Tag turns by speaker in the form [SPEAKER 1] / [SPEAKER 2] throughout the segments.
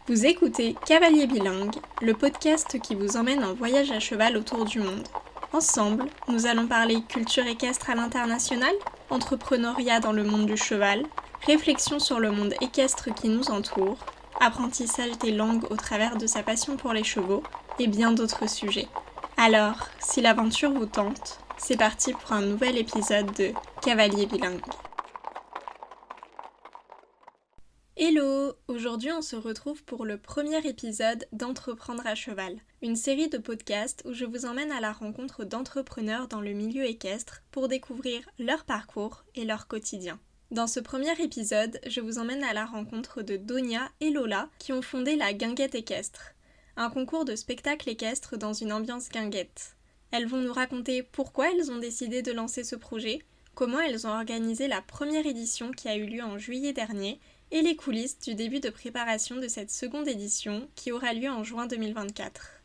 [SPEAKER 1] Vous écoutez Cavalier Bilingue, le podcast qui vous emmène en voyage à cheval autour du monde. Ensemble, nous allons parler culture équestre à l'international, entrepreneuriat dans le monde du cheval, réflexion sur le monde équestre qui nous entoure, apprentissage des langues au travers de sa passion pour les chevaux, et bien d'autres sujets. Alors, si l'aventure vous tente, c'est parti pour un nouvel épisode de Cavalier Bilingue. Hello! Aujourd'hui on se retrouve pour le premier épisode d'Entreprendre à cheval, une série de podcasts où je vous emmène à la rencontre d'entrepreneurs dans le milieu équestre pour découvrir leur parcours et leur quotidien. Dans ce premier épisode, je vous emmène à la rencontre de Donia et Lola qui ont fondé la Guinguette Équestre, un concours de spectacle équestre dans une ambiance guinguette. Elles vont nous raconter pourquoi elles ont décidé de lancer ce projet, comment elles ont organisé la première édition qui a eu lieu en juillet dernier, et les coulisses du début de préparation de cette seconde édition qui aura lieu en juin 2024.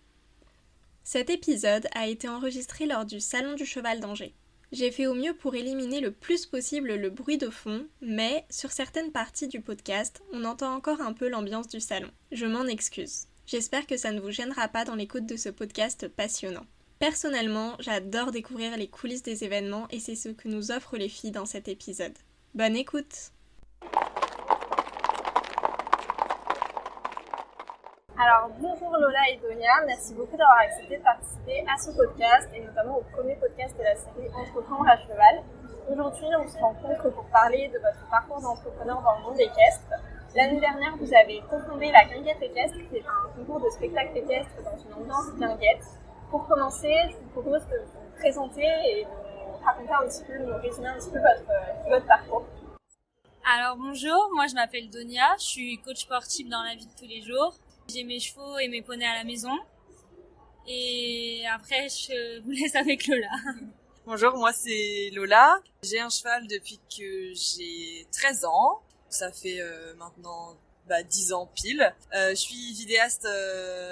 [SPEAKER 1] Cet épisode a été enregistré lors du Salon du Cheval d'Angers. J'ai fait au mieux pour éliminer le plus possible le bruit de fond, mais sur certaines parties du podcast, on entend encore un peu l'ambiance du salon. Je m'en excuse. J'espère que ça ne vous gênera pas dans l'écoute de ce podcast passionnant. Personnellement, j'adore découvrir les coulisses des événements et c'est ce que nous offrent les filles dans cet épisode. Bonne écoute! Alors bonjour Lola et Donia, merci beaucoup d'avoir accepté de participer à ce podcast et notamment au premier podcast de la série Entreprendre à cheval. Aujourd'hui on se rencontre pour parler de votre parcours d'entrepreneur dans le monde équestre. L'année dernière vous avez cofondé la Guinguette Équestre qui est un concours de spectacle équestre dans une ambiance guinguette. Pour commencer, je vous propose de vous présenter et de nous raconter un petit peu, de nous résumer un petit peu votre parcours.
[SPEAKER 2] Alors bonjour, moi je m'appelle Donia, je suis coach sportif dans la vie de tous les jours. J'ai mes chevaux et mes poneys à la maison. Et après, je vous laisse avec Lola.
[SPEAKER 3] Bonjour, moi c'est Lola. J'ai un cheval depuis que j'ai 13 ans. Ça fait maintenant 10 ans pile. Je suis vidéaste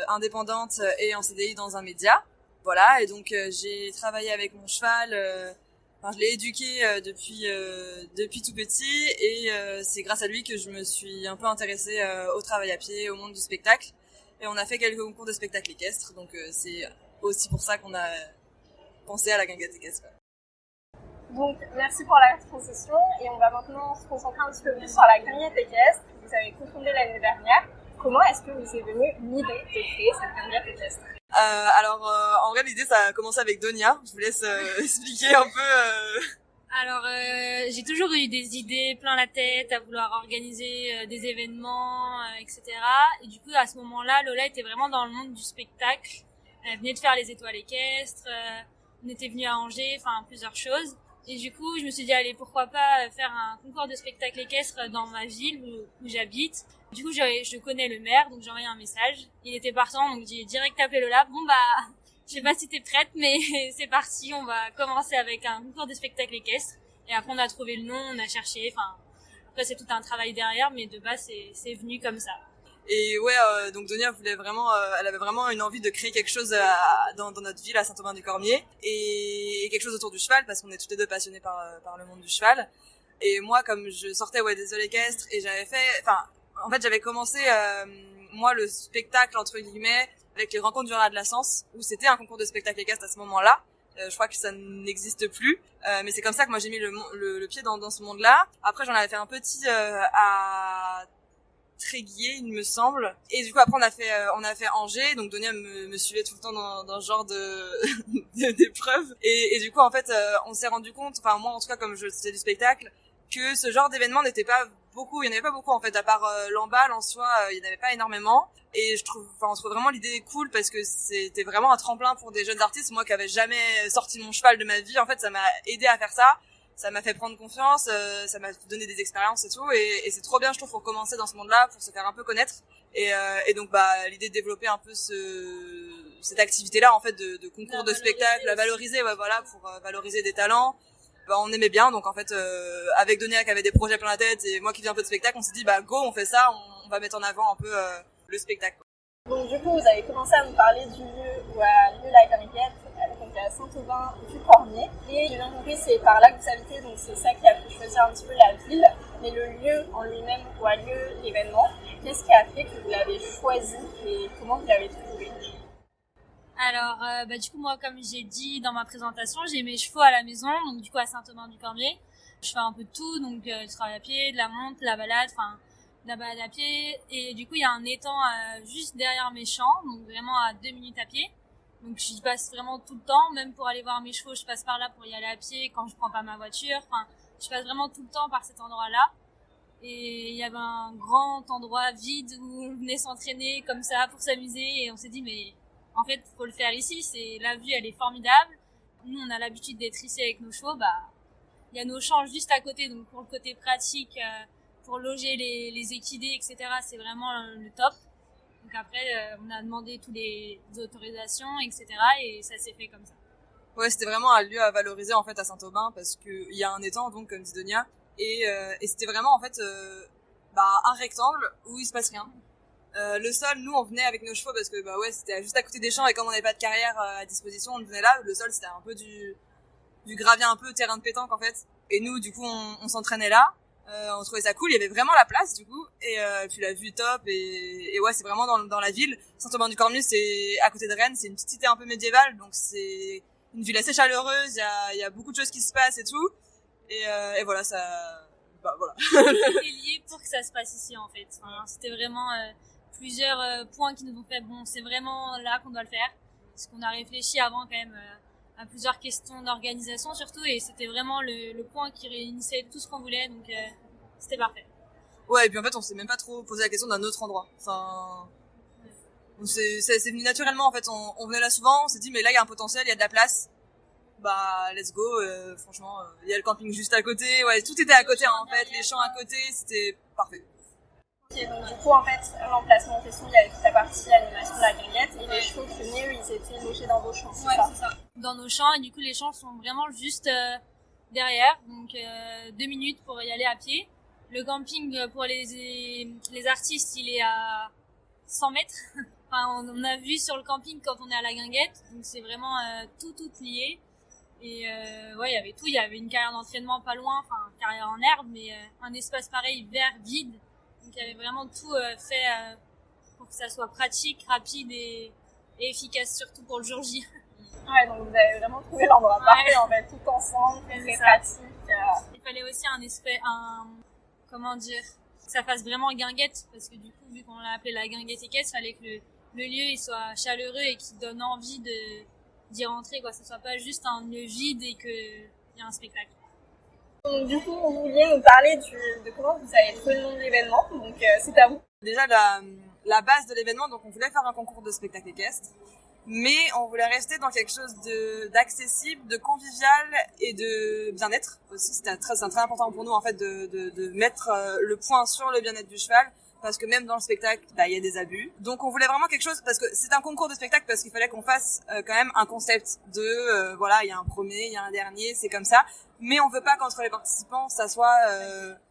[SPEAKER 3] indépendante et en CDI dans un média. Voilà, et donc j'ai travaillé avec mon cheval. Je l'ai éduqué depuis tout petit et c'est grâce à lui que je me suis un peu intéressée au travail à pied, au monde du spectacle. Et on a fait quelques concours de spectacle équestre, donc c'est aussi pour ça qu'on a pensé à la Guinguette Équestre.
[SPEAKER 1] Donc merci pour la transition et on va maintenant se concentrer un petit peu plus sur la Guinguette Équestre que vous avez cofondée l'année dernière. Comment est-ce que vous est venue l'idée de créer cette Guinguette Équestre ?
[SPEAKER 3] En vrai, l'idée, ça a commencé avec Donia. Je vous laisse expliquer un peu.
[SPEAKER 2] Alors, j'ai toujours eu des idées plein la tête à vouloir organiser des événements, etc. Et du coup, à ce moment-là, Lola était vraiment dans le monde du spectacle. Elle venait de faire les étoiles équestres, on était venus à Angers, enfin plusieurs choses. Et du coup, je me suis dit, allez, pourquoi pas faire un concours de spectacle équestre dans ma ville où j'habite. Du coup, je connais le maire, donc j'ai envoyé un message. Il était partant, donc j'ai direct appelé Lola. Bon je sais pas si t'es prête, mais c'est parti, on va commencer avec un concours de spectacle équestre. Et après, on a trouvé le nom, on a cherché, après c'est tout un travail derrière, mais de base, c'est venu comme ça.
[SPEAKER 3] Et ouais, donc Donia voulait vraiment, elle avait vraiment une envie de créer quelque chose dans notre ville à Saint-Aubin-du-Cormier et quelque chose autour du cheval parce qu'on est toutes les deux passionnées par le monde du cheval. Et moi, comme je sortais des étoiles équestres et j'avais commencé moi le spectacle entre guillemets avec les rencontres du Renard de la Sens où c'était un concours de spectacle équestre à ce moment-là. Je crois que ça n'existe plus, mais c'est comme ça que moi j'ai mis le pied dans ce monde-là. Après j'en avais fait un petit à Tréguier, il me semble. Et du coup après on a fait Angers, donc Donia me suivait tout le temps dans ce genre d'épreuves. Et du coup en fait on s'est rendu compte, enfin moi en tout cas comme je faisais du spectacle, que ce genre d'événement n'était pas beaucoup, il y en avait pas beaucoup en fait, à part l'emballe en soi, il y en avait pas énormément. Et on trouve vraiment l'idée cool parce que c'était vraiment un tremplin pour des jeunes artistes. Moi qui avais jamais sorti mon cheval de ma vie, en fait ça m'a aidé à faire ça. Ça m'a fait prendre confiance, ça m'a donné des expériences et tout, et c'est trop bien, je trouve, pour commencer dans ce monde-là, pour se faire un peu connaître, et donc l'idée de développer un peu cette activité-là en fait de concours de spectacle, la valoriser, pour valoriser des talents. On aimait bien, donc en fait avec Donia qui avait des projets plein la tête et moi qui viens un peu de spectacle, on s'est dit go, on fait ça, on va mettre en avant un peu le spectacle.
[SPEAKER 1] Donc du coup vous avez commencé à nous parler du lieu où a lieu la Guinguette, donc à Saint-Aubin-du-Cormier. Et j'ai bien compris, c'est par là que vous habitez, donc c'est ça qui a fait choisir un petit peu la ville. Mais le lieu en lui-même, où a lieu l'événement, qu'est-ce qui a fait que vous l'avez choisi et comment vous l'avez trouvé?
[SPEAKER 2] Alors, du coup, moi, comme j'ai dit dans ma présentation, j'ai mes chevaux à la maison, donc du coup à Saint-Aubin-du-Cormier. Je fais un peu de tout, donc du travail à pied, de la monte, de la balade, à pied. Et du coup, il y a un étang juste derrière mes champs, donc vraiment à 2 minutes à pied. Donc j'y passe vraiment tout le temps, même pour aller voir mes chevaux, je passe par là pour y aller à pied quand je prends pas ma voiture. Je passe vraiment tout le temps par cet endroit-là. Et il y avait un grand endroit vide où on venait s'entraîner comme ça pour s'amuser. Et on s'est dit, mais en fait, faut le faire ici. La vue, elle est formidable. Nous, on a l'habitude d'être ici avec nos chevaux. Il y a nos champs juste à côté, donc pour le côté pratique, pour loger les équidés, etc., c'est vraiment le top. Donc après, on a demandé toutes les autorisations, etc., et ça s'est fait comme ça.
[SPEAKER 3] Ouais, c'était vraiment un lieu à valoriser en fait à Saint-Aubin parce que il y a un étang, donc comme dit Donia, et c'était vraiment en fait un rectangle où il se passe rien. Le sol, nous on venait avec nos chevaux parce que c'était juste à côté des champs et comme on n'avait pas de carrière à disposition, on venait là. Le sol c'était un peu du gravier, un peu terrain de pétanque en fait. Et nous du coup on s'entraînait là. On trouvait ça cool, il y avait vraiment la place du coup et puis la vue top et ouais, c'est vraiment dans la ville. Saint-Aubin-du-Cormier, c'est à côté de Rennes, c'est une petite cité un peu médiévale, donc c'est une ville assez chaleureuse, il y a beaucoup de choses qui se passent et tout. Et voilà, ça voilà.
[SPEAKER 2] C'était lié pour que ça se passe ici en fait. C'était vraiment plusieurs points qui nous ont fait bon, c'est vraiment là qu'on doit le faire. Parce qu'on a réfléchi avant quand même à plusieurs questions d'organisation surtout, et c'était vraiment le point qui réunissait tout ce qu'on voulait, donc c'était parfait.
[SPEAKER 3] Ouais, et puis en fait on s'est même pas trop posé la question d'un autre endroit. C'est venu naturellement en fait, on venait là souvent, on s'est dit mais là il y a un potentiel, il y a de la place, let's go. Franchement, il y a le camping juste à côté, ouais, tout était à côté en fait, les champs à côté, c'était parfait.
[SPEAKER 1] Ok, donc du coup, en fait, l'emplacement en question, il y avait toute la partie animation de la guinguette et les chevaux qui venaient, ils étaient logés dans vos champs,
[SPEAKER 2] ouais, c'est ça. Dans nos champs, et du coup, les champs sont vraiment juste derrière, donc 2 minutes pour y aller à pied. Le camping pour les artistes, il est à 100 mètres. On a vu sur le camping quand on est à la guinguette, donc c'est vraiment tout lié. Et ouais, il y avait tout, il y avait une carrière d'entraînement pas loin, carrière en herbe, mais un espace pareil, vert, vide. Donc il y avait vraiment tout fait pour que ça soit pratique, rapide et efficace, surtout pour le jour J.
[SPEAKER 1] Ouais, donc vous avez vraiment trouvé l'endroit parfait en fait, tout ensemble, très pratique.
[SPEAKER 2] Il fallait aussi comment dire, que ça fasse vraiment guinguette, parce que du coup, vu qu'on l'a appelé la guinguette équestre, il fallait que le lieu il soit chaleureux et qu'il donne envie d'y rentrer, quoi. Que ce soit pas juste un lieu vide et qu'il y a un spectacle.
[SPEAKER 1] Donc du coup, vous vouliez nous parler de comment vous avez trouvé le nom de l'événement, donc c'est à vous.
[SPEAKER 3] Déjà la base de l'événement, donc on voulait faire un concours de spectacle équestre, mais on voulait rester dans quelque chose d'accessible, de convivial et de bien-être aussi. C'est très important pour nous en fait de mettre le point sur le bien-être du cheval, parce que même dans le spectacle, il y a des abus. Donc on voulait vraiment quelque chose, parce que c'est un concours de spectacle, parce qu'il fallait qu'on fasse quand même un concept de il y a un premier, il y a un dernier, c'est comme ça. Mais on veut pas qu'entre les participants, ça soit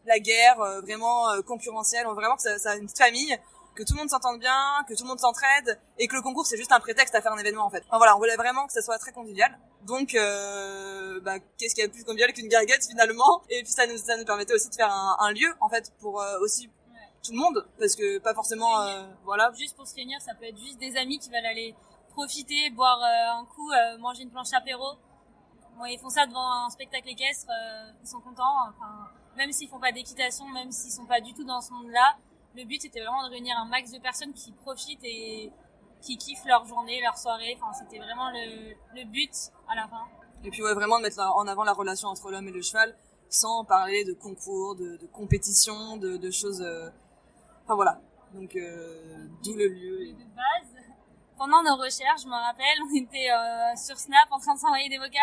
[SPEAKER 3] la guerre vraiment concurrentielle. On veut vraiment que ça soit une petite famille, que tout le monde s'entende bien, que tout le monde s'entraide, et que le concours c'est juste un prétexte à faire un événement en fait. Voilà, on voulait vraiment que ça soit très convivial. Donc qu'est-ce qu'il y a de plus convivial qu'une guinguette finalement? Et puis ça nous permettait aussi de faire un lieu en fait pour aussi tout le monde, parce que pas forcément voilà.
[SPEAKER 2] Juste pour se réunir, ça peut être juste des amis qui veulent aller profiter, boire un coup, manger une planche apéro. Bon, ils font ça devant un spectacle équestre, ils sont contents. Même s'ils font pas d'équitation, même s'ils sont pas du tout dans ce monde-là, le but c'était vraiment de réunir un max de personnes qui profitent et qui kiffent leur journée, leur soirée. C'était vraiment le but à la fin.
[SPEAKER 3] Et puis ouais, vraiment de mettre en avant la relation entre l'homme et le cheval, sans parler de concours, de compétition, de choses. Voilà. Donc d'où le lieu.
[SPEAKER 2] De base. Pendant nos recherches, je me rappelle, on était sur Snap en train de s'envoyer des vocales.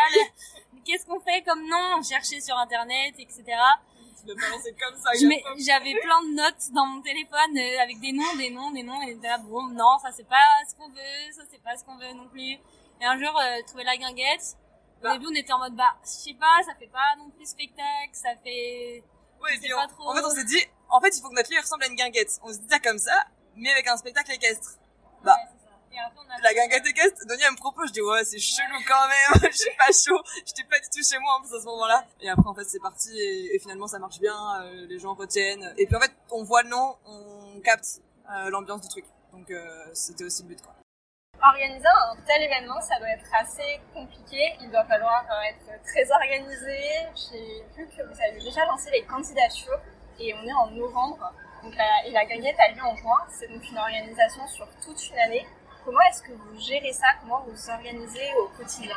[SPEAKER 2] Qu'est-ce qu'on fait comme nom? On cherchait sur Internet, etc.
[SPEAKER 3] Tu l'as balancé comme ça.
[SPEAKER 2] J'avais plein de notes dans mon téléphone avec des noms. Et là, bon, non, ça c'est pas ce qu'on veut, ça c'est pas ce qu'on veut non plus. Et un jour, trouver la guinguette. Au début, on était en mode, je sais pas, ça fait pas non plus spectacle, ça fait...
[SPEAKER 3] Ouais, puis pas trop... En fait, on s'est dit, il faut que notre lieu ressemble à une guinguette. On se dit ça comme ça, mais avec un spectacle équestre.
[SPEAKER 2] Ouais, c'est ça. Et après, on a
[SPEAKER 3] La guinguette équestre, Donia me propose, je dis ouais c'est chelou quand même, je suis pas chaud, j'étais pas du tout chez moi en plus à ce moment-là. Et après en fait c'est parti et finalement ça marche bien, les gens retiennent. Et puis en fait on voit le nom, on capte l'ambiance du truc. Donc c'était aussi le but quoi.
[SPEAKER 1] Organiser un tel événement, ça doit être assez compliqué. Il doit falloir être très organisé. J'ai vu que vous avez déjà lancé les candidatures et on est en novembre. Donc la guinguette a lieu en juin. C'est donc une organisation sur toute une année. Comment est-ce que vous gérez ça? Comment vous vous organisez au quotidien?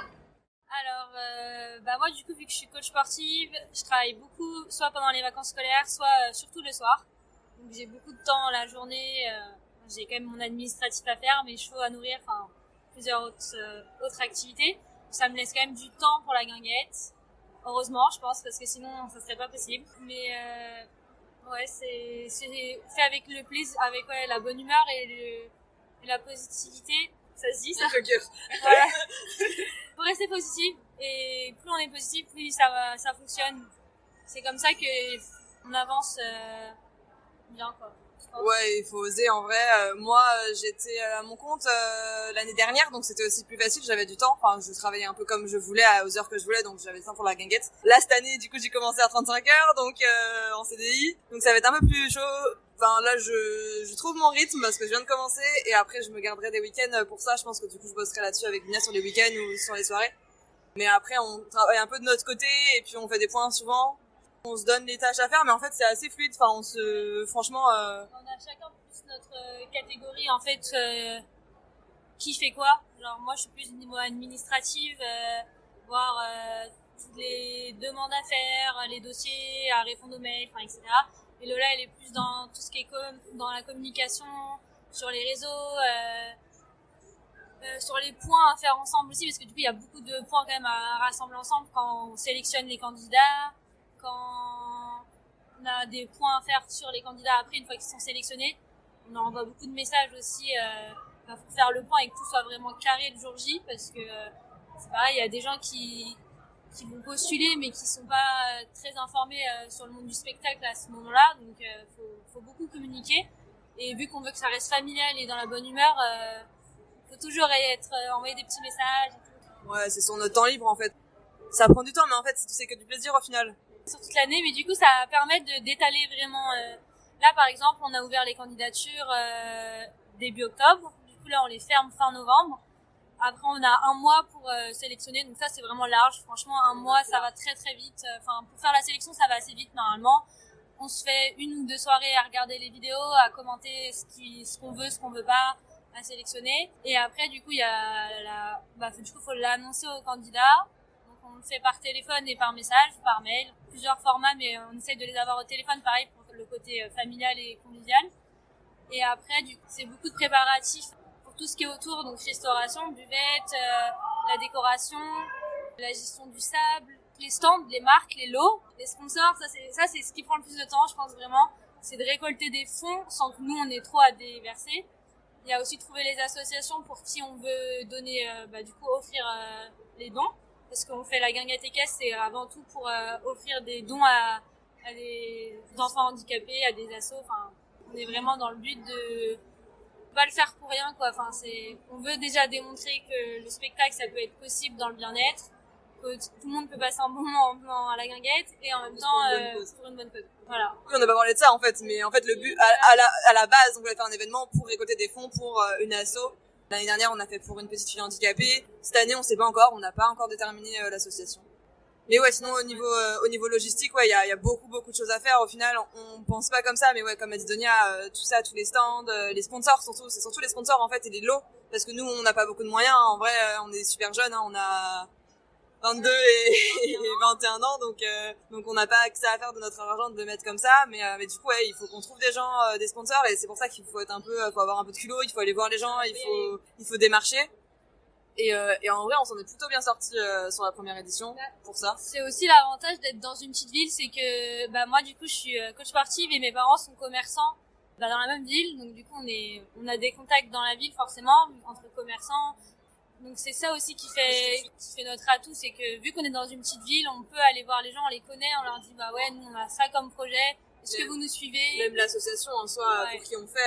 [SPEAKER 2] Alors, moi du coup, vu que je suis coach sportive, je travaille beaucoup, soit pendant les vacances scolaires, soit surtout le soir. Donc j'ai beaucoup de temps la journée. J'ai quand même mon administratif à faire, mes chevaux à nourrir, enfin plusieurs autres activités. Ça me laisse quand même du temps pour la guinguette. Heureusement, je pense, parce que sinon ça serait pas possible. Mais ouais, c'est fait avec le plaisir, avec la bonne humeur et la positivité. Ça se dit ça? Voilà. Faut rester positif, et plus on est positif, plus ça fonctionne. C'est comme ça que on avance bien quoi.
[SPEAKER 3] Ouais, il faut oser en vrai. Moi, j'étais à mon compte l'année dernière, donc c'était aussi plus facile. J'avais du temps. Enfin, je travaillais un peu comme je voulais, aux heures que je voulais, donc j'avais le temps pour la guinguette. Là, cette année, du coup, j'ai commencé à 35 heures, donc en CDI. Donc ça va être un peu plus chaud. Enfin, là, je trouve mon rythme parce que je viens de commencer, et après, je me garderai des week-ends pour ça. Je pense que du coup, je bosserai là-dessus avec Mia sur les week-ends ou sur les soirées. Mais après, on travaille un peu de notre côté, et puis on fait des points souvent. On se donne les tâches à faire, mais en fait, c'est assez fluide. Enfin, franchement,
[SPEAKER 2] on a chacun plus notre catégorie, en fait, qui fait quoi. Genre, moi, je suis plus au niveau administratif, voir toutes les demandes à faire, les dossiers, à répondre aux mails, enfin, etc. Et Lola, elle est plus dans tout ce qui est dans la communication, sur les réseaux, sur les points à faire ensemble aussi, parce que du coup, il y a beaucoup de points quand même à rassembler ensemble quand on sélectionne les candidats, quand on a des points à faire sur les candidats après, une fois qu'ils sont sélectionnés. On envoie beaucoup de messages aussi pour faire le point et que tout soit vraiment carré le jour J, parce que c'est pareil, il y a des gens qui vont postuler mais qui sont pas très informés sur le monde du spectacle à ce moment-là, donc faut beaucoup communiquer. Et vu qu'on veut que ça reste familial et dans la bonne humeur, faut toujours envoyer des petits messages et tout.
[SPEAKER 3] Ouais, c'est sur notre temps libre en fait. Ça prend du temps, mais en fait c'est que du plaisir au final.
[SPEAKER 2] Sur toute l'année, mais du coup ça permet d'étaler vraiment. Là par exemple, on a ouvert les candidatures début octobre. Du coup là on les ferme fin novembre. Après on a un mois pour sélectionner, donc ça c'est vraiment large. Franchement un mois ça va très très vite. Enfin pour faire la sélection ça va assez vite normalement. On se fait 1 ou 2 soirées à regarder les vidéos, à commenter ce qu'on veut, ce qu'on veut pas, à sélectionner. Et après du coup il y a du coup faut l'annoncer aux candidats. Donc on le fait par téléphone et par message, par mail, plusieurs formats, mais on essaie de les avoir au téléphone, pareil pour le côté familial et convivial. Et après du coup c'est beaucoup de préparatifs pour tout ce qui est autour, donc restauration, buvette, la décoration, la gestion du sable, les stands, les marques, les lots, les sponsors. Ça c'est ce qui prend le plus de temps, je pense vraiment, c'est de récolter des fonds sans que nous on ait trop à déverser. Il y a aussi trouver les associations pour qui on veut donner, du coup offrir les dons, parce qu'on fait la guinguette équestre, c'est avant tout pour offrir des dons à des enfants handicapés, à des assos. Enfin, on est vraiment dans le but de pas le faire pour rien, quoi. Enfin, on veut déjà démontrer que le spectacle ça peut être possible dans le bien-être, que tout le monde peut passer un bon moment à la guinguette et en même temps pour une bonne cause. Voilà.
[SPEAKER 3] Oui, on n'a pas parlé de ça en fait, mais en fait le but à la base, on voulait faire un événement pour récolter des fonds pour une asso. L'année dernière, on a fait pour une petite fille handicapée. Cette année, on sait pas encore, on n'a pas encore déterminé l'association. Mais ouais, sinon au niveau logistique, ouais, il y a beaucoup de choses à faire. Au final, on pense pas comme ça, mais ouais, comme a dit Donia, tout ça, tous les stands, les sponsors surtout, c'est surtout les sponsors en fait et les lots, parce que nous, on n'a pas beaucoup de moyens. En vrai, on est super jeunes, on a 22 et 21 ans, donc on n'a pas accès à faire de notre argent de le mettre comme ça, mais du coup ouais, il faut qu'on trouve des gens, des sponsors, et c'est pour ça qu'il faut faut avoir un peu de culot, il faut aller voir les gens, il faut démarcher. Et en vrai, on s'en est plutôt bien sorti sur la première édition pour ça.
[SPEAKER 2] C'est aussi l'avantage d'être dans une petite ville, c'est que moi du coup je suis coach sportive et mes parents sont commerçants dans la même ville, donc du coup on a des contacts dans la ville forcément entre commerçants. Donc c'est ça aussi qui fait notre atout, c'est que vu qu'on est dans une petite ville, on peut aller voir les gens, on les connaît, on leur dit ouais nous on a ça comme projet, est-ce que vous nous suivez?
[SPEAKER 3] Même l'association en soi,
[SPEAKER 2] Ouais.
[SPEAKER 3] pour qui on fait,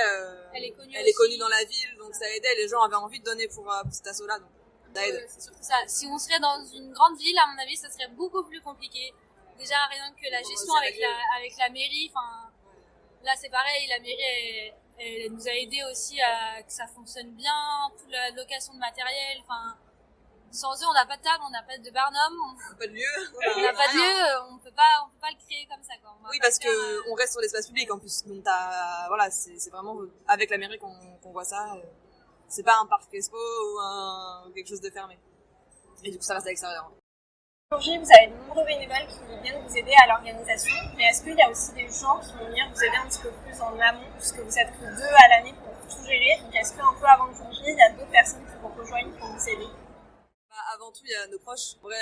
[SPEAKER 2] Elle est connue
[SPEAKER 3] elle est connue
[SPEAKER 2] aussi.
[SPEAKER 3] dans la ville, donc ça aidait, les gens avaient envie de donner pour cet asso-là, donc ça aide.
[SPEAKER 2] C'est surtout ça. Si on serait dans une grande ville, à mon avis, ça serait beaucoup plus compliqué. Déjà, rien que la gestion avec la mairie, enfin, là c'est pareil, la mairie, elle nous a aidé aussi à que ça fonctionne bien, toute la location de matériel, enfin, sans eux, on n'a pas de table, on n'a pas de barnum,
[SPEAKER 3] Pas de lieu.
[SPEAKER 2] on n'a pas de lieu, on peut pas le créer comme ça, quoi.
[SPEAKER 3] Oui, parce que on reste sur l'espace public en plus, donc voilà, c'est vraiment avec la mairie qu'on voit ça. C'est pas un parc expo ou quelque chose de fermé. Et du coup, ça reste à l'extérieur.
[SPEAKER 1] Aujourd'hui, vous avez de nombreux bénévoles qui viennent vous aider à l'organisation, mais est-ce qu'il y a aussi des gens qui vont venir vous aider un petit peu plus en amont, puisque vous êtes que 2 à l'année pour tout gérer, donc est-ce qu'un peu avant le congé, il y a d'autres personnes qui vous rejoignent pour vous aider?
[SPEAKER 3] Avant tout, il y a nos proches. En vrai,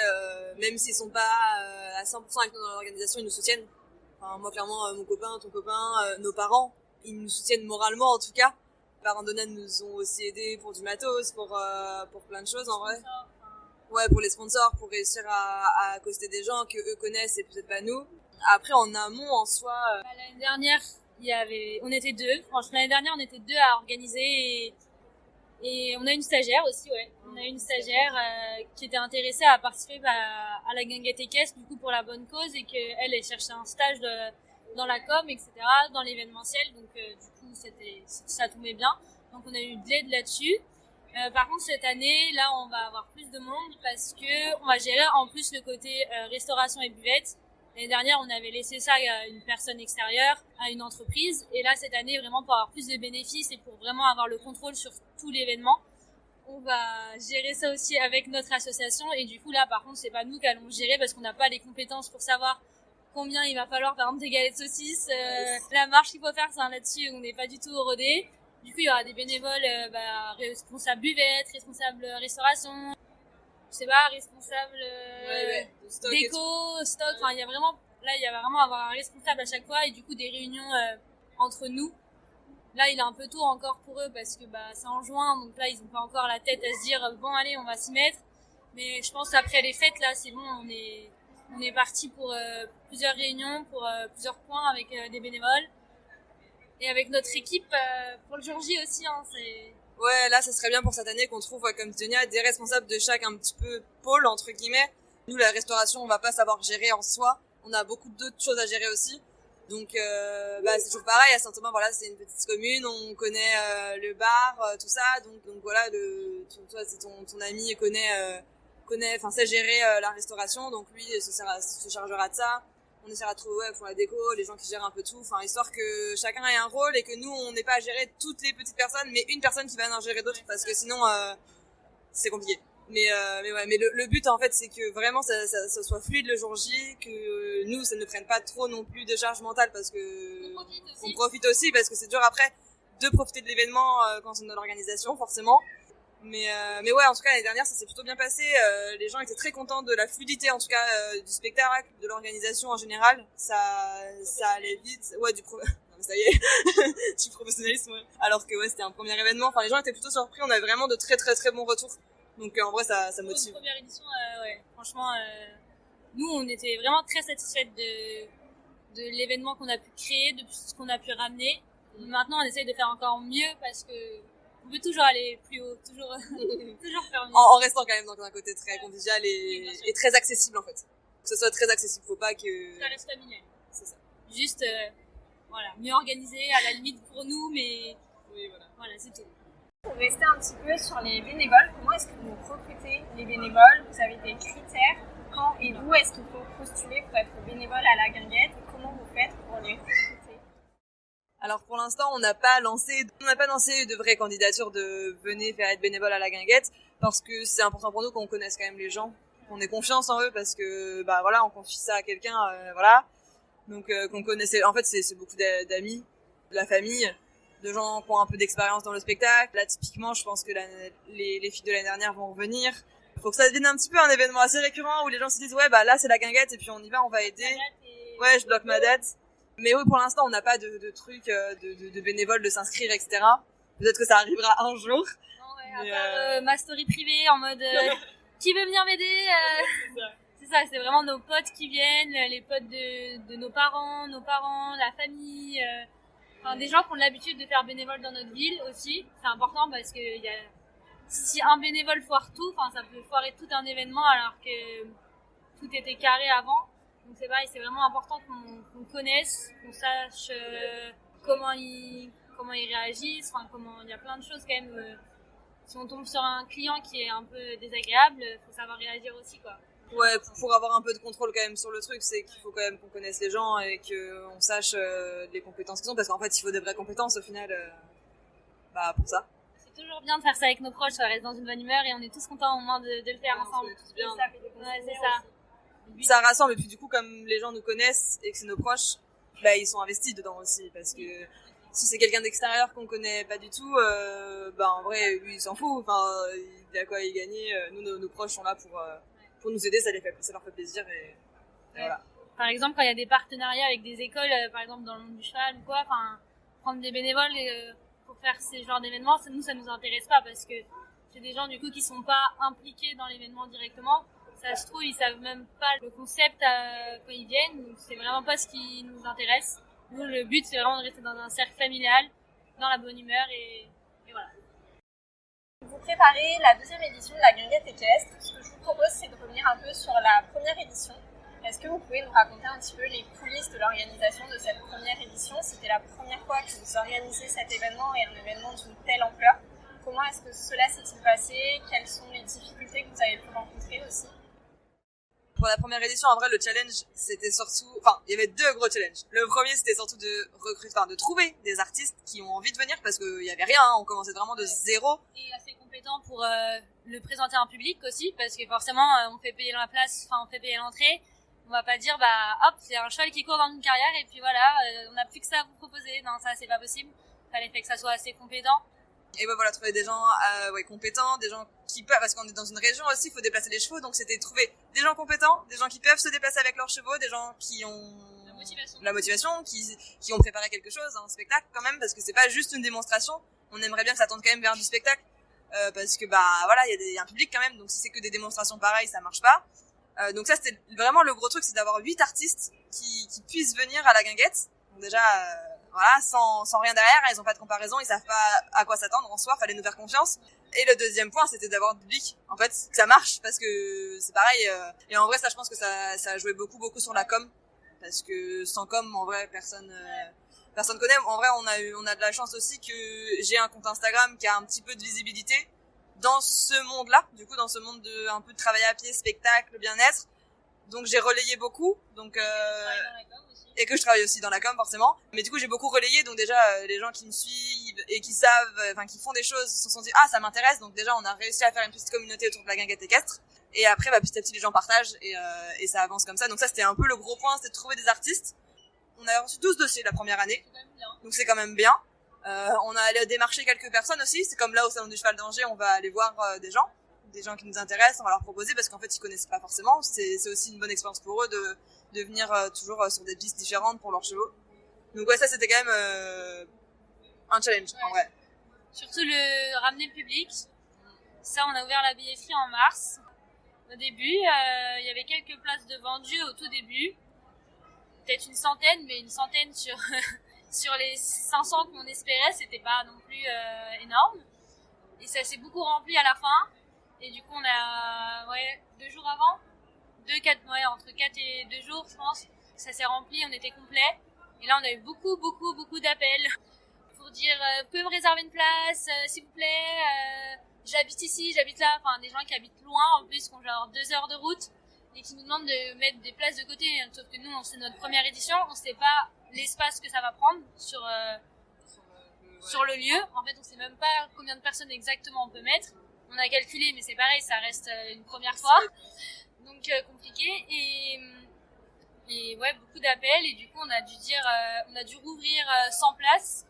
[SPEAKER 3] même s'ils sont pas à 100% avec nous dans l'organisation, ils nous soutiennent. Enfin, moi, clairement, mon copain, ton copain, nos parents, ils nous soutiennent moralement en tout cas. Les parents d'Onan nous ont aussi aidés pour du matos, pour plein de choses en vrai. Ouais, pour les sponsors, pour réussir à accoster des gens que eux connaissent et peut-être pas nous. Après, en amont, en soi...
[SPEAKER 2] L'année dernière, on était 2. Franchement, l'année dernière, on était 2 à organiser et on a une stagiaire aussi, ouais. On a une stagiaire qui était intéressée à participer à la guinguette équestre, du coup, pour la bonne cause, et qu'elle, elle cherchait un stage dans la com, etc., dans l'événementiel. Donc, du coup, ça tombait bien. Donc, on a eu de l'aide là-dessus. Par contre, cette année, là, on va avoir plus de monde parce que on va gérer en plus le côté restauration et buvette. L'année dernière, on avait laissé ça à une personne extérieure, à une entreprise. Et là, cette année, vraiment pour avoir plus de bénéfices et pour vraiment avoir le contrôle sur tout l'événement, on va gérer ça aussi avec notre association. Et du coup, là, par contre, c'est pas nous qui allons gérer parce qu'on n'a pas les compétences pour savoir combien il va falloir, par exemple, des galettes de saucisses, la marche qu'il faut faire, c'est là-dessus, on n'est pas du tout rodé. Du coup, il y aura des bénévoles, responsables buvette, responsables restauration, je sais pas, responsables déco, stock. Enfin, il y a vraiment avoir un responsable à chaque fois et du coup des réunions entre nous. Là, il est un peu tôt encore pour eux parce que c'est en juin, donc là, ils ont pas encore la tête à se dire bon, allez, on va s'y mettre. Mais je pense qu'après les fêtes, là, c'est bon, on est parti pour plusieurs réunions, pour plusieurs points avec des bénévoles. Et avec notre équipe, pour le jour J aussi, hein, c'est...
[SPEAKER 3] Ouais, là, ça serait bien pour cette année qu'on trouve, comme Sonia, des responsables de chaque un petit peu pôle, entre guillemets. Nous, la restauration, on va pas savoir gérer en soi. On a beaucoup d'autres choses à gérer aussi. Donc, c'est toujours pareil. À Saint-Thomas, voilà, c'est une petite commune. On connaît le bar, tout ça. Donc voilà, toi, c'est ton ami sait gérer la restauration. Donc lui, se chargera de ça. On essaiera de trouver pour la déco, les gens qui gèrent un peu tout, enfin histoire que chacun ait un rôle et que nous on n'ait pas à gérer toutes les petites personnes, mais une personne qui va en gérer d'autres parce que sinon c'est compliqué. Mais le but en fait c'est que vraiment ça soit fluide le jour J, que nous ça ne prenne pas trop non plus de charge mentale parce que on profite aussi parce que c'est dur après de profiter de l'événement quand on est dans l'organisation forcément. Mais ouais, en tout cas l'année dernière ça s'est plutôt bien passé. Les gens étaient très contents de la fluidité en tout cas du spectacle, de l'organisation en général. Ça allait vite. Ouais, ça y est, du professionnalisme. Ouais. Alors que ouais, c'était un premier événement. Enfin, les gens étaient plutôt surpris. On avait vraiment de très très très bons retours. Donc en vrai, ça motive.
[SPEAKER 2] Une première édition, ouais. Franchement, nous on était vraiment très satisfaites de l'événement qu'on a pu créer, de ce qu'on a pu ramener. Maintenant, on essaye de faire encore mieux parce que on peut toujours aller plus haut, toujours faire mieux.
[SPEAKER 3] En restant quand même dans un côté très convivial et très accessible en fait. Que ce soit très accessible, faut pas que...
[SPEAKER 2] Ça reste familial.
[SPEAKER 3] C'est ça.
[SPEAKER 2] Juste, mieux organisé à la limite pour nous, mais
[SPEAKER 3] oui,
[SPEAKER 2] voilà, c'est tout.
[SPEAKER 1] Pour rester un petit peu sur les bénévoles, comment est-ce que vous recrutez les bénévoles? Vous avez des critères? Quand et où est-ce qu'il faut postuler pour être bénévole à la guinguette? Et comment vous faites pour les recruter?
[SPEAKER 3] Alors pour l'instant, on n'a pas lancé de vraies candidatures de venez faire être bénévole à la guinguette parce que c'est important pour nous qu'on connaisse quand même les gens, qu'on ait confiance en eux parce que on confie ça à quelqu'un, donc qu'on connaissait. En fait, c'est beaucoup d'amis, de la famille, de gens qui ont un peu d'expérience dans le spectacle. Là, typiquement, je pense que les filles de l'année dernière vont revenir. Il faut que ça devienne un petit peu un événement assez récurrent où les gens se disent ouais là c'est la guinguette et puis on y va, on va aider. Ouais, je bloque ma date. Mais oui, pour l'instant, on n'a pas de truc de bénévoles de s'inscrire, etc. Peut-être que ça arrivera un jour.
[SPEAKER 2] Non, ouais, à part ma story privée en mode qui veut venir m'aider. C'est ça, c'est vraiment nos potes qui viennent, les potes de nos parents, la famille, enfin, des gens qui ont l'habitude de faire bénévole dans notre ville aussi. C'est important parce que si un bénévole foire tout, enfin, ça peut foirer tout un événement alors que tout était carré avant. Donc c'est pareil, c'est vraiment important qu'on connaisse, qu'on sache comment ils réagissent, enfin il y a plein de choses quand même. Si on tombe sur un client qui est un peu désagréable, faut savoir réagir aussi, quoi.
[SPEAKER 3] Ouais, pour avoir un peu de contrôle quand même sur le truc, c'est qu'il faut quand même qu'on connaisse les gens et qu'on sache les compétences qu'ils ont, parce qu'en fait il faut des vraies compétences au final pour ça.
[SPEAKER 2] C'est toujours bien de faire ça avec nos proches, ça reste dans une bonne humeur et on est tous contents au moins de le faire ensemble.
[SPEAKER 3] On est tous bien.
[SPEAKER 2] Ouais, c'est ça.
[SPEAKER 3] Ça rassemble, et puis du coup comme les gens nous connaissent et que c'est nos proches, ils sont investis dedans aussi, parce que si c'est quelqu'un d'extérieur qu'on connaît pas du tout, en vrai lui il s'en fout, enfin il a quoi y gagner. Nous nos proches sont là pour nous aider, ça leur fait plaisir et voilà.
[SPEAKER 2] Par exemple, quand il y a des partenariats avec des écoles, par exemple dans le monde du cheval ou quoi, enfin prendre des bénévoles pour faire ces genres d'événements, ça nous intéresse pas, parce que c'est des gens du coup qui sont pas impliqués dans l'événement directement. Ça se trouve, ils savent même pas le concept quand ils viennent, donc c'est vraiment pas ce qui nous intéresse. Nous, le but, c'est vraiment de rester dans un cercle familial, dans la bonne humeur et voilà.
[SPEAKER 1] Vous préparez la deuxième édition de la guinguette équestre. Ce que je vous propose, c'est de revenir un peu sur la première édition. Est-ce que vous pouvez nous raconter un petit peu les coulisses de l'organisation de cette première édition? C'était la première fois que vous organisez cet événement et un événement d'une telle ampleur. Comment est-ce que cela s'est-il passé? Quelles sont les difficultés que vous avez pu rencontrer aussi?
[SPEAKER 3] Pour la première édition, en vrai, le challenge, c'était surtout, il y avait deux gros challenges. Le premier, c'était surtout de trouver des artistes qui ont envie de venir, parce qu'il y avait rien, on commençait vraiment de zéro.
[SPEAKER 2] Et assez compétent pour le présenter en public aussi, parce que forcément, on fait payer la place, on fait payer l'entrée. On va pas dire, hop, c'est un cheval qui court dans une carrière, et puis voilà, on n'a plus que ça à vous proposer. Non, ça, c'est pas possible. Fallait que ça soit assez compétent.
[SPEAKER 3] Et voilà, trouver des gens compétents, des gens qui peuvent, parce qu'on est dans une région aussi, il faut déplacer les chevaux, donc c'était trouver des gens compétents, des gens qui peuvent se déplacer avec leurs chevaux, des gens qui ont la motivation, qui ont préparé quelque chose, un spectacle quand même, parce que c'est pas juste une démonstration. On aimerait bien que ça tende quand même vers du spectacle, parce que il y a un public quand même, donc si c'est que des démonstrations pareilles, ça marche pas. Donc ça, c'était vraiment le gros truc, c'est d'avoir 8 artistes qui puissent venir à la guinguette. Donc déjà sans rien derrière, ils ont pas de comparaison, ils savent pas à quoi s'attendre en soi, fallait nous faire confiance. Et le deuxième point, c'était d'avoir du public, en fait, que ça marche, parce que c'est pareil, et en vrai, ça, je pense que ça a joué beaucoup sur la com, parce que sans com, en vrai, personne connaît. En vrai, on a de la chance aussi que j'ai un compte Instagram qui a un petit peu de visibilité dans ce monde-là, du coup, dans ce monde de un peu de travail à pied, spectacle, bien-être. Donc j'ai relayé beaucoup, et que je travaille aussi dans la com forcément, mais du coup j'ai beaucoup relayé, donc déjà les gens qui me suivent et qui savent, qui font des choses se sont dit ça m'intéresse, donc déjà on a réussi à faire une petite communauté autour de la guinguette équestre, et après petit à petit les gens partagent et ça avance comme ça. Donc ça c'était un peu le gros point, c'était de trouver des artistes. On a reçu 12 dossiers la première année, donc c'est quand même bien. On a allé démarcher quelques personnes aussi, c'est comme là au salon du cheval d'Angers, on va aller voir des gens qui nous intéressent, on va leur proposer, parce qu'en fait ils connaissent pas forcément, c'est aussi une bonne expérience pour eux de venir toujours sur des pistes différentes pour leurs chevaux. Donc ouais, ça c'était quand même un challenge en vrai.
[SPEAKER 2] Surtout ramener le public. Ça, on a ouvert la billetterie en mars. Au début, il y avait quelques places de vendues au tout début. Peut-être une centaine, mais une centaine sur les 500 qu'on espérait, c'était pas non plus énorme. Et ça s'est beaucoup rempli à la fin. Et du coup, on a 2 jours avant, entre 4 et 2 jours, je pense, ça s'est rempli, on était complet. Et là, on a eu beaucoup d'appels pour dire vous pouvez me réserver une place, s'il vous plaît, j'habite ici, j'habite là. Enfin, des gens qui habitent loin en plus, qui ont genre 2 heures de route et qui nous demandent de mettre des places de côté. Sauf que nous, c'est notre première édition, on sait pas l'espace que ça va prendre sur le lieu. En fait, on sait même pas combien de personnes exactement on peut mettre. On a calculé, mais c'est pareil, ça reste une première fois. Donc compliqué. Et beaucoup d'appels. Et du coup, on a dû rouvrir 100 places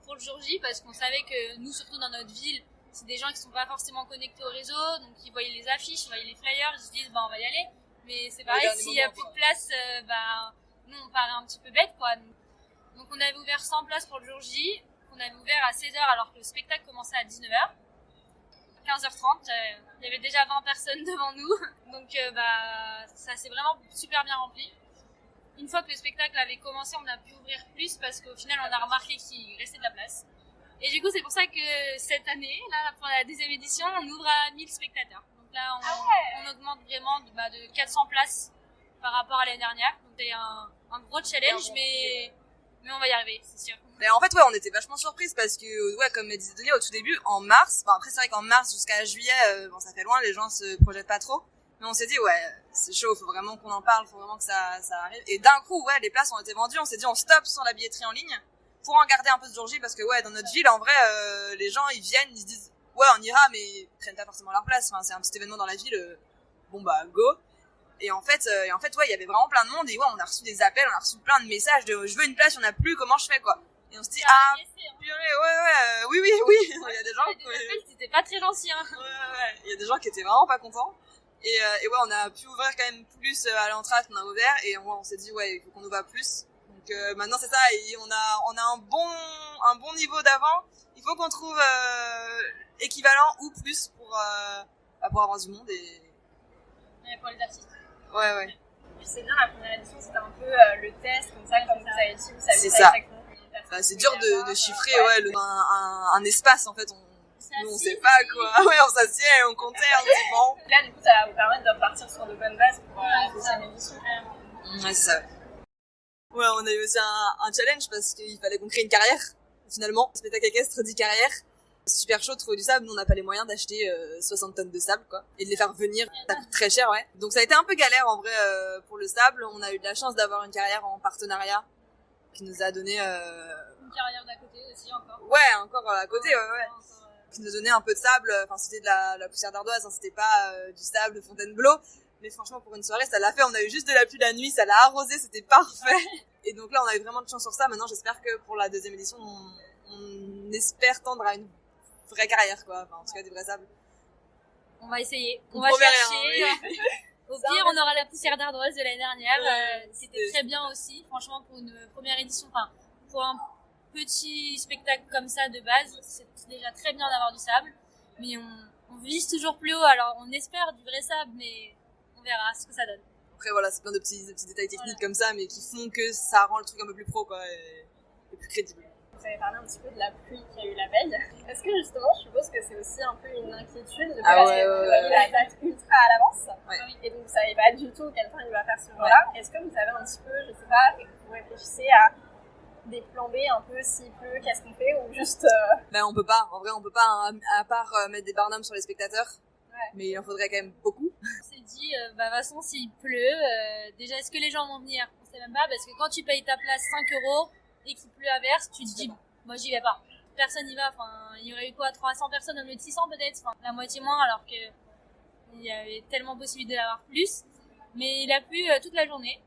[SPEAKER 2] pour le jour J, parce qu'on savait que nous, surtout dans notre ville, c'est des gens qui sont pas forcément connectés au réseau, donc ils voyaient les affiches, ils voyaient les flyers, ils se disent on va y aller. Mais c'est pareil, s'il y a plus de place, nous on paraît un petit peu bête, quoi. Donc on avait ouvert 100 places pour le jour J, qu'on avait ouvert à 16h alors que le spectacle commençait à 19h. 15h30. Il y avait déjà 20 personnes devant nous. Donc ça s'est vraiment super bien rempli. Une fois que le spectacle avait commencé, on a pu ouvrir plus parce qu'au final, on a remarqué qu'il restait de la place. Et du coup, c'est pour ça que cette année, là, pour la deuxième édition, on ouvre à 1000 spectateurs. Donc là, on augmente vraiment de 400 places par rapport à l'année dernière. Donc c'est un gros challenge, mais on va y arriver, c'est sûr.
[SPEAKER 3] Mais en fait, ouais, on était vachement surprises parce que, ouais, comme disait Denis au tout début, en mars, après c'est vrai qu'en mars jusqu'à juillet, ça fait loin, les gens se projettent pas trop. Mais on s'est dit, ouais, c'est chaud, faut vraiment qu'on en parle, faut vraiment que ça arrive. Et d'un coup, ouais, les places ont été vendues, on s'est dit, on stoppe sur la billetterie en ligne pour en garder un peu ce jour J parce que, ouais, dans notre ville, en vrai, les gens, ils viennent, ils se disent, ouais, on ira, mais ils prennent pas forcément leur place. Enfin, c'est un petit événement dans la ville, bon bah, go. Et en fait, ouais, il y avait vraiment plein de monde et ouais, on a reçu des appels, on a reçu plein de messages de, je veux une place, il y en a plus, comment je fais, quoi. Et on se dit, purée, oui, il y a des gens
[SPEAKER 2] qui... C'était pas très gentil, hein.
[SPEAKER 3] Ouais, il y a des gens qui étaient vraiment pas contents. Et ouais, on a pu ouvrir quand même plus à l'entracte, on a ouvert et on s'est dit, ouais, il faut qu'on ouvre plus. Donc maintenant, c'est ça, et on a un bon niveau d'avant. Il faut qu'on trouve équivalent ou plus pour avoir du monde et
[SPEAKER 2] pour les artistes.
[SPEAKER 3] Ouais.
[SPEAKER 4] Puis c'est bien, la première édition, c'était un peu le test, comme vous avez dit, vous savez pas exactement combien de personnes.
[SPEAKER 3] C'est dur de chiffrer, ouais, un espace, en fait, nous, on sait pas, quoi. Ouais, on s'assied et on comptait, on se dit bon.
[SPEAKER 4] Là, du coup, ça va vous permettre de repartir sur de bonnes bases pour la deuxième édition.
[SPEAKER 3] Ouais, c'est ça. Ouais, on a eu aussi un challenge parce qu'il fallait qu'on crée une carrière, finalement. Le spectacle équestre dit carrière. Super chaud de trouver du sable. Nous, on n'a pas les moyens d'acheter 60 tonnes de sable, quoi. Et de les faire venir. Ça coûte très cher, ouais. Donc ça a été un peu galère, en vrai, pour le sable. On a eu de la chance d'avoir une carrière en partenariat qui nous a donné...
[SPEAKER 2] Une carrière d'à côté aussi, encore.
[SPEAKER 3] Ouais, encore à côté, ouais. Qui nous donnait un peu de sable, enfin c'était de la poussière d'ardoise, hein, c'était pas du sable de Fontainebleau, mais franchement pour une soirée ça l'a fait, on a eu juste de la pluie la nuit, ça l'a arrosé, c'était parfait. Et donc là on a eu vraiment de chance sur ça. Maintenant j'espère que pour la deuxième édition on espère tendre à une vraie carrière, quoi, enfin en tout cas des vrais sables.
[SPEAKER 2] On va essayer, on va chercher. Au pire on aura la poussière d'ardoise de l'année dernière, c'était très bien aussi, franchement pour une première édition, enfin pour un petit spectacle comme ça de base, c'est déjà très bien d'avoir du sable, mais on vise toujours plus haut, alors on espère du vrai sable, mais on verra ce que ça donne.
[SPEAKER 3] Après voilà, c'est plein de petits détails techniques comme ça, mais qui font que ça rend le truc un peu plus pro, quoi, et plus crédible.
[SPEAKER 4] Vous avez parlé un petit peu de la pluie qu'il y a eu la veille. Est-ce que justement, je suppose que c'est aussi un peu une inquiétude de parce que vous voyez la date ultra à l'avance, et donc vous savez pas du tout quel temps il va faire ce jour-là. Est-ce que vous savez un petit peu, je sais pas, vous réfléchissez à des plans B un peu, s'il pleut, qu'est-ce qu'on fait, ou juste...
[SPEAKER 3] Ben on peut pas, en vrai on peut pas, hein, à part mettre des barnums sur les spectateurs, mais il en faudrait quand même beaucoup.
[SPEAKER 2] On s'est dit, de toute façon s'il pleut, déjà est-ce que les gens vont venir? On sait même pas, parce que quand tu payes ta place 5€ et qu'il pleut à verse, tu te dis, moi j'y vais pas. Personne n'y va, enfin il y aurait eu quoi, 300 personnes au lieu de 600 peut-être, enfin la moitié moins, alors que il y avait tellement possibilité d'avoir plus. Mais il a plu toute la journée.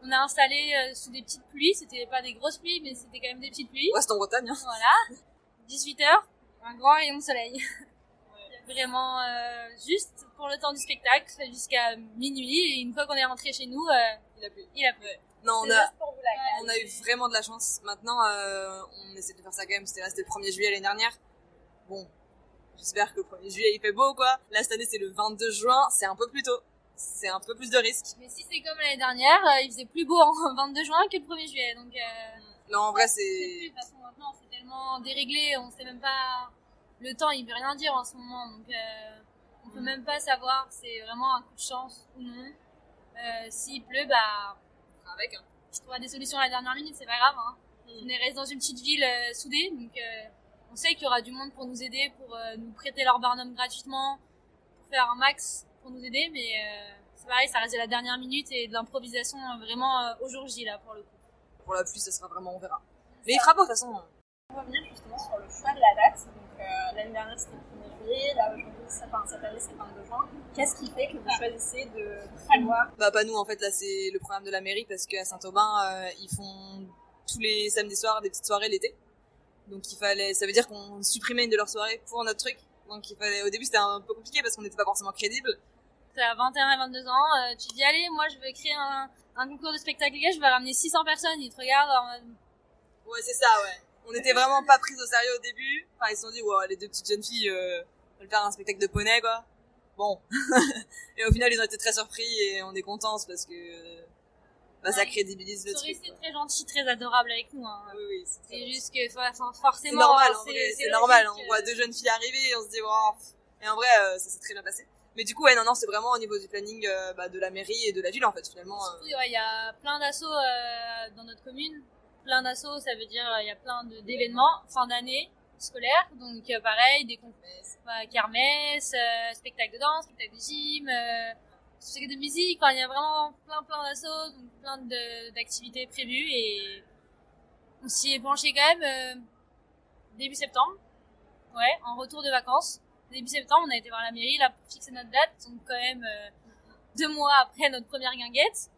[SPEAKER 2] On a installé sous des petites pluies, c'était pas des grosses pluies, mais c'était quand même des petites pluies.
[SPEAKER 3] Ouais, c'est en Bretagne, hein.
[SPEAKER 2] Voilà. 18h, un grand rayon de soleil. Vraiment juste pour le temps du spectacle, jusqu'à minuit, et une fois qu'on est rentré chez nous, il a plu.
[SPEAKER 3] Non, on a eu vraiment de la chance. Maintenant, on essaie de faire ça quand même, c'était le 1er juillet l'année dernière. Bon, j'espère que le 1er juillet il fait beau, quoi. Là, cette année, c'est le 22 juin, c'est un peu plus tôt. C'est un peu plus de risque.
[SPEAKER 2] Mais si c'est comme l'année dernière, il faisait plus beau en 22 juin que le 1er juillet, donc...
[SPEAKER 3] non, en vrai,
[SPEAKER 2] c'est... De toute façon, maintenant, c'est tellement déréglé, on sait même pas... Le temps, il veut rien dire en ce moment, donc on peut même pas savoir, c'est vraiment un coup de chance ou non. S'il pleut, bah...
[SPEAKER 3] On fera avec, hein.
[SPEAKER 2] On trouvera des solutions à la dernière minute, c'est pas grave, hein. On reste dans une petite ville soudée, donc on sait qu'il y aura du monde pour nous aider, pour nous prêter leur barnum gratuitement, pour faire un max pour nous aider, mais c'est pareil, ça reste de la dernière minute et de l'improvisation vraiment au jour J, là, pour le coup.
[SPEAKER 3] Pour la pluie, ça sera vraiment, on verra. Mais il fera beau, de toute façon.
[SPEAKER 4] On va revenir justement sur le choix de la date. Donc l'année dernière, c'était le 1er juillet, là, aujourd'hui, cette année, c'est le 22 juin. Qu'est-ce qui fait que vous choisissez de prévoir?
[SPEAKER 3] Bah, pas nous, en fait, là, c'est le programme de la mairie, parce qu'à Saint-Aubin, ils font tous les samedis soirs des petites soirées l'été. Donc ça veut dire qu'on supprimait une de leurs soirées pour notre truc. Donc au début c'était un peu compliqué parce qu'on n'était pas forcément crédible.
[SPEAKER 2] T'as 21 et 22 ans, tu dis allez, moi je veux créer un concours de spectacle, les gars, je vais ramener 600 personnes, ils te regardent en mode...
[SPEAKER 3] Ouais, c'est ça, ouais. On était vraiment pas pris au sérieux au début. Enfin, ils se sont dit, ouais, les deux petites jeunes filles, veulent faire un spectacle de poney, quoi. Bon. Et au final, ils ont été très surpris et on est contents parce que ça crédibilise le truc.
[SPEAKER 2] Ils sont restés très gentils, très adorables avec nous. Hein.
[SPEAKER 3] Oui,
[SPEAKER 2] c'est juste que forcément...
[SPEAKER 3] C'est normal, en vrai, c'est normal. On voit 2 jeunes filles arriver et on se dit, wow. Et en vrai, ça s'est très bien passé. Mais du coup, non, c'est vraiment au niveau du planning de la mairie et de la ville, en fait, finalement.
[SPEAKER 2] Surtout, il y a plein d'assauts dans notre commune. Plein d'assauts, ça veut dire il y a plein d'événements, fin d'année scolaire. Donc, pareil, des kermesse, spectacle de danse, spectacle de gym, spectacle de musique. Enfin, il y a vraiment plein d'assauts, donc plein d'activités prévues. Et on s'y est penché quand même début septembre. Ouais, en retour de vacances. Début septembre, on a été voir la mairie là pour fixer notre date, donc quand même 2 mois après notre première guinguette.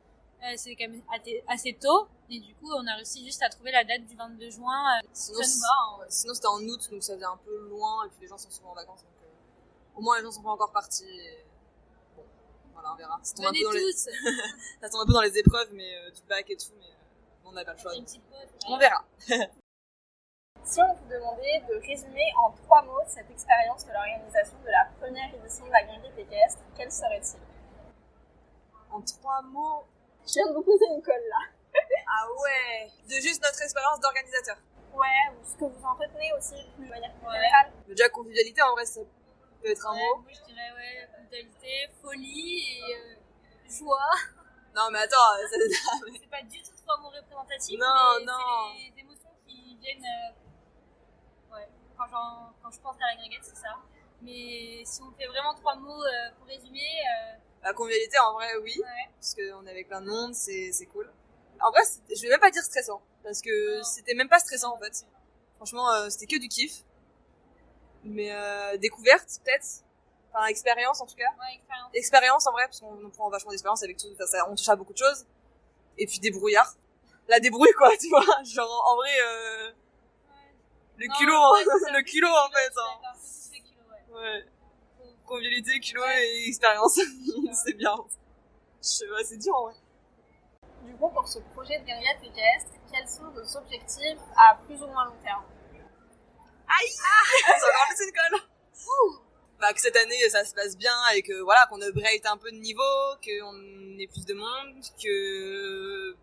[SPEAKER 2] C'est quand même assez tôt, et du coup on a réussi juste à trouver la date du 22 juin.
[SPEAKER 3] Sinon c'était en août, donc ça faisait un peu loin, et puis les gens sont souvent en vacances, donc au moins les gens sont pas encore partis. Et... Bon, voilà, on verra. Ça tombe, ça tombe un peu dans les épreuves, mais du bac et tout, mais on n'a pas le choix. On verra.
[SPEAKER 4] Si on vous demandait de résumer en 3 mots cette expérience de l'organisation de la première édition de la guinguette équestre, quel serait-il?
[SPEAKER 3] En 3 mots...
[SPEAKER 4] Je viens de vous poser une colle là.
[SPEAKER 3] Ah ouais. De juste notre expérience d'organisateur.
[SPEAKER 4] Ouais, ou ce que vous en retenez aussi plus de manière plus générale.
[SPEAKER 3] Déjà convivialité, en vrai, ça peut être un mot.
[SPEAKER 2] Moi je dirais convivialité, folie et joie.
[SPEAKER 3] Non mais attends,
[SPEAKER 2] c'est pas du tout 3 mots représentatifs.
[SPEAKER 3] Non,
[SPEAKER 2] mais
[SPEAKER 3] non.
[SPEAKER 2] C'est les émotions qui viennent... Quand je pense à la guinguette, c'est ça. Mais si on fait vraiment 3 mots pour résumer...
[SPEAKER 3] La convivialité, en vrai, oui.
[SPEAKER 2] Ouais.
[SPEAKER 3] Parce qu'on est avec plein de monde, c'est cool. En vrai, je vais même pas dire stressant. Parce que c'était même pas stressant, en fait. Franchement, c'était que du kiff. Mais découverte, peut-être. Enfin, expérience, en tout cas.
[SPEAKER 2] Ouais, expérience.
[SPEAKER 3] Expérience, en vrai, parce qu'on prend vachement d'expérience avec tout. Enfin, on touche à beaucoup de choses. Et puis débrouillard. La débrouille, quoi, tu vois. Genre, en vrai... Le culot, le culot en fait. Hein.
[SPEAKER 2] C'est culot,
[SPEAKER 3] ouais. Convivialité, culot et expérience. C'est bien. Je sais pas, c'est dur en vrai.
[SPEAKER 4] Du coup, pour ce projet de guinguette équestre, quels sont vos objectifs à plus ou moins long terme?
[SPEAKER 3] Aïe! Ça va encore plus une colle. Bah, que cette année ça se passe bien et que voilà, qu'on upgrade un peu de niveau, qu'on ait plus de monde, que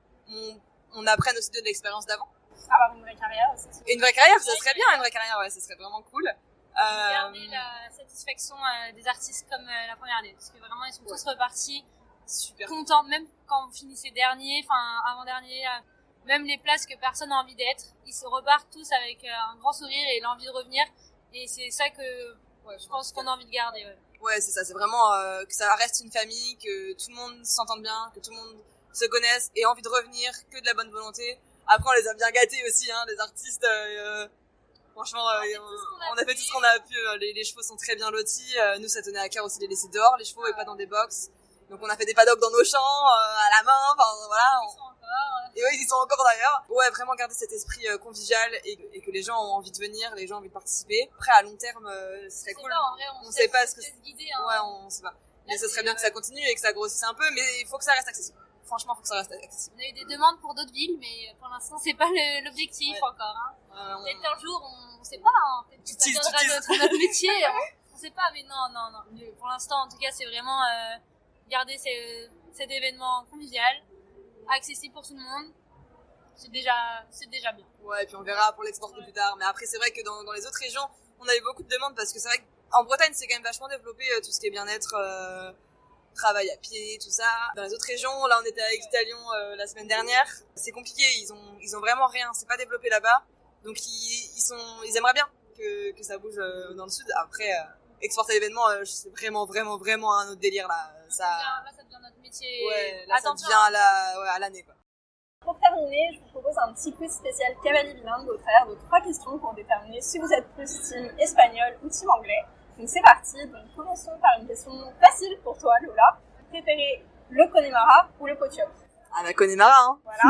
[SPEAKER 3] on apprenne aussi de l'expérience d'avant.
[SPEAKER 4] Avoir une vraie carrière aussi.
[SPEAKER 3] Une vraie carrière, ça serait bien, une vraie carrière, ouais, ça serait vraiment cool.
[SPEAKER 2] Garder la satisfaction des artistes comme la première année, parce que vraiment ils sont tous repartis super contents, même quand on finissait dernier, enfin avant-dernier, même les places que personne n'a envie d'être, ils se repartent tous avec un grand sourire et l'envie de revenir, et c'est ça que je pense qu'on a envie de garder.
[SPEAKER 3] Ouais, c'est ça, c'est vraiment que ça reste une famille, que tout le monde s'entende bien, que tout le monde se connaisse et envie de revenir, que de la bonne volonté. Après, on les a bien gâtés aussi, hein, les artistes. Franchement, on a fait tout ce qu'on a pu. Les chevaux sont très bien lotis. Nous, ça tenait à cœur aussi de les laisser dehors, les chevaux, et pas dans des box. Donc, on a fait des paddocks dans nos champs, à la main. Enfin, voilà.
[SPEAKER 2] Ils sont encore.
[SPEAKER 3] Et oui, ils sont encore d'ailleurs. Ouais, vraiment garder cet esprit convivial et que les gens ont envie de venir, les gens ont envie de participer. Après, à long terme, ce serait cool.
[SPEAKER 2] En vrai,
[SPEAKER 3] on sait pas ce que.
[SPEAKER 2] Guider, hein.
[SPEAKER 3] Ouais, on sait pas. Mais ce serait bien que ça continue et que ça grossisse un peu, mais il faut que ça reste accessible. Franchement, faut que ça reste accessible.
[SPEAKER 2] On a eu des demandes pour d'autres villes, mais pour l'instant, c'est pas l'objectif encore. Hein. Peut-être un jour, on sait pas. Hein. Peut-être que ça deviendra notre métier. On sait pas, mais non. Mais pour l'instant, en tout cas, c'est vraiment garder cet événement convivial, accessible pour tout le monde. C'est déjà bien.
[SPEAKER 3] Ouais, et puis on verra pour l'exporter plus tard. Mais après, c'est vrai que dans les autres régions, on a eu beaucoup de demandes parce que c'est vrai qu'en Bretagne, c'est quand même vachement développé tout ce qui est bien-être. Travail à pied, tout ça. Dans les autres régions, là on était avec Italion la semaine dernière, c'est compliqué, ils ont vraiment rien, c'est pas développé là-bas. Donc ils aimeraient bien que ça bouge dans le sud. Après exporter l'événement, c'est vraiment un autre délire là.
[SPEAKER 2] Là ça devient notre métier.
[SPEAKER 3] Ouais, là ça devient à l'année quoi.
[SPEAKER 4] Pour terminer, je vous propose un petit quiz spécial cavalier bilingue au travers de 3 questions pour déterminer si vous êtes plus team espagnol ou team anglais. Donc c'est parti, donc commençons par une question facile pour toi Lola. Préférez le Connemara ou le Potiop?
[SPEAKER 3] Ah bah Connemara hein.
[SPEAKER 4] Voilà,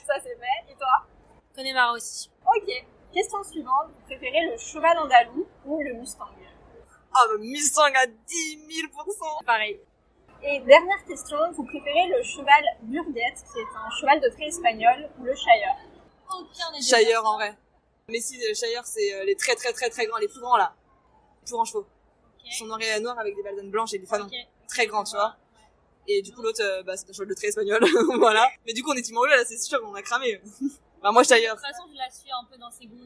[SPEAKER 4] ça c'est fait. Et toi?
[SPEAKER 2] Connemara aussi.
[SPEAKER 4] Ok, question suivante, vous préférez le cheval andalou ou le Mustang?
[SPEAKER 3] Ah bah Mustang à 10 000%.
[SPEAKER 2] Pareil.
[SPEAKER 4] Et dernière question, vous préférez le cheval Burguette, qui est un cheval de trait espagnol, ou le Shire?
[SPEAKER 2] Aucun des deux.
[SPEAKER 3] Shire en vrai. Mais si, le Shire c'est les très grands, les plus grands là. Plus grands chevaux. qui sont noirs et noirs avec des balsanes blanches et des fanons très grands, tu vois. Et du coup, l'autre, c'est un cheval de trait espagnol, voilà. Mais du coup, on est immergé là, c'est sûr, on a cramé. Bah, moi, je suis ailleurs.
[SPEAKER 2] De toute façon, je la suis un peu dans ses goûts.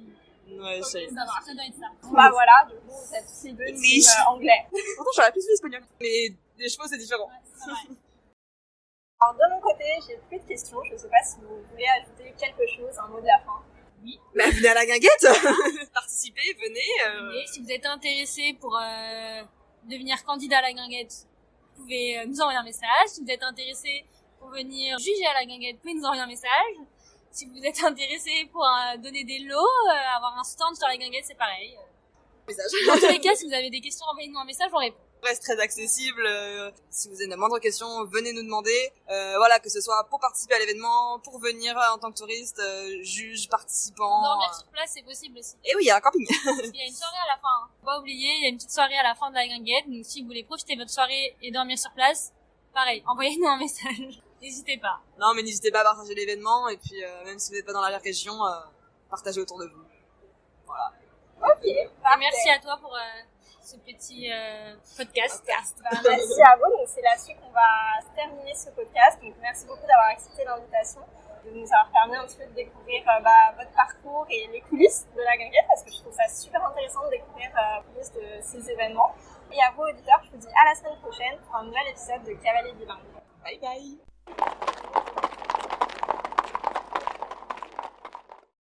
[SPEAKER 3] Ouais, je sais.
[SPEAKER 2] Ça doit être ça.
[SPEAKER 4] Bah voilà, du coup, vous êtes tous les deux anglais.
[SPEAKER 3] Pourtant, j'aurais plus vu espagnol. Mais les chevaux, c'est différent.
[SPEAKER 2] Ouais, c'est vrai.
[SPEAKER 4] Alors de mon côté, j'ai plus de questions. Je sais pas si vous voulez ajouter quelque chose, un mot de la fin.
[SPEAKER 2] Oui.
[SPEAKER 3] Bah, venez à la guinguette. Participez, venez.
[SPEAKER 2] Et si vous êtes intéressé pour devenir candidat à la guinguette, vous pouvez nous envoyer un message. Si vous êtes intéressé pour venir juger à la guinguette, vous pouvez nous envoyer un message. Si vous êtes intéressé pour donner des lots, avoir un stand sur la guinguette, c'est pareil. Dans tous les cas, si vous avez des questions, envoyez-nous un message, on répond.
[SPEAKER 3] On reste très accessible. Si vous avez la moindre question, venez nous demander. Voilà, que ce soit pour participer à l'événement, pour venir en tant que touriste, juge, participant.
[SPEAKER 2] Dormir sur place, c'est possible aussi.
[SPEAKER 3] Et oui, il y a un camping.
[SPEAKER 2] Il y a une soirée à la fin. Hein. Faut pas oublier, il y a une petite soirée à la fin de la guinguette. Donc si vous voulez profiter de votre soirée et dormir sur place, pareil, envoyez-nous un message. N'hésitez pas.
[SPEAKER 3] Non, mais n'hésitez pas à partager l'événement. Et puis, même si vous n'êtes pas dans la région, partagez autour de vous. Voilà.
[SPEAKER 4] Ok,
[SPEAKER 2] Et merci à toi pour ce petit podcast.
[SPEAKER 4] Merci à vous. Donc c'est là-dessus qu'on va terminer ce podcast. Donc merci beaucoup d'avoir accepté l'invitation, de nous avoir permis un petit peu de découvrir votre parcours et les coulisses de la guinguette, parce que je trouve ça super intéressant de découvrir plus de ces événements. Et à vous auditeurs, je vous dis à la semaine prochaine pour un nouvel épisode de Cavalier Bilingue.
[SPEAKER 3] Bye bye.